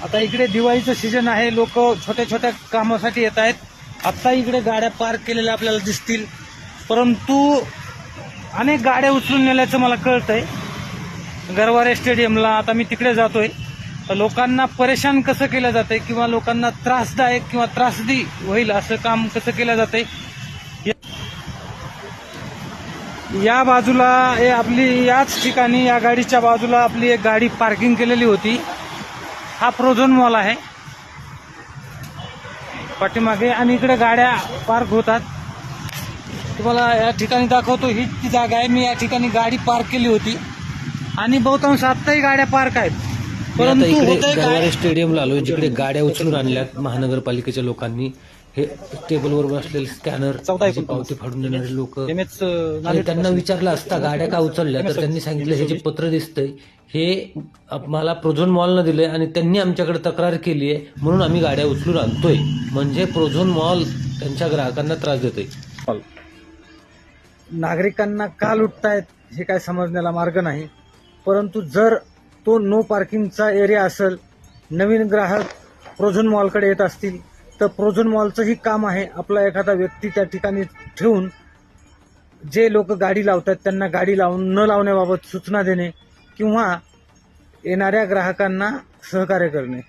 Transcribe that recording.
आता इकडे दिवाळीचं सीजन आहे, लोक छोट्या छोट्या कामासाठी येत आहेत. आत्ता इकडे गाड्या पार्क केलेल्या आपल्याला दिसतील, परंतु अनेक गाड्या उचलून नेल्याचं मला कळतंय गरवारे स्टेडियमला. आता मी तिकडे जातोय, तर लोकांना परेशान कसं केलं जातंय किंवा लोकांना त्रासदायक किंवा त्रासदी होईल असं काम कसं केलं जातंय. या बाजूला आपली याच ठिकाणी या गाडीच्या बाजूला आपली एक गाडी पार्किंग केलेली होती. हा प्रोझोन मॉल आहे पाठीमागे, आणि इकडे गाड्या पार्क होतात. तुम्हाला या ठिकाणी दाखवतो, हीच ती जागा आहे. मी या ठिकाणी गाडी पार्क केली होती आणि बहुतांश आत्ताही गाड्या पार्क आहेत. परंतु इकडे गरवारे स्टेडियमला आलोय, जिकडे गाड्या उचलून आणल्यात महानगरपालिकेच्या लोकांनी. हे टेबलवर बसलेले स्कॅनर, पावती फाडून देणारे लोक. त्यांना विचारलं असता गाड्या का उचलल्या, तर त्यांनी सांगितलं हे जे पत्र दिसतंय हे मला प्रोझोन मॉलनं दिलंय आणि त्यांनी आमच्याकडे तक्रार केली आहे म्हणून आम्ही गाड्या उचलून आणतोय. म्हणजे प्रोझोन मॉल त्यांच्या ग्राहकांना त्रास देतोय. नागरिकांना का लुटतायत हे काय समजण्याला मार्ग नाही. परंतु जर तो नो पार्किंगचा एरिया असेल, नवीन ग्राहक प्रोझोन मॉलकडे येत असतील, तर प्रोझोन मॉलचंही काम आहे आपला एखादा व्यक्ती त्या ठिकाणी ठेवून जे लोक गाडी लावतात त्यांना गाडी न लावण्याबाबत सूचना देणे किंवा येणाऱ्या ग्राहकांना सहकार्य करणे.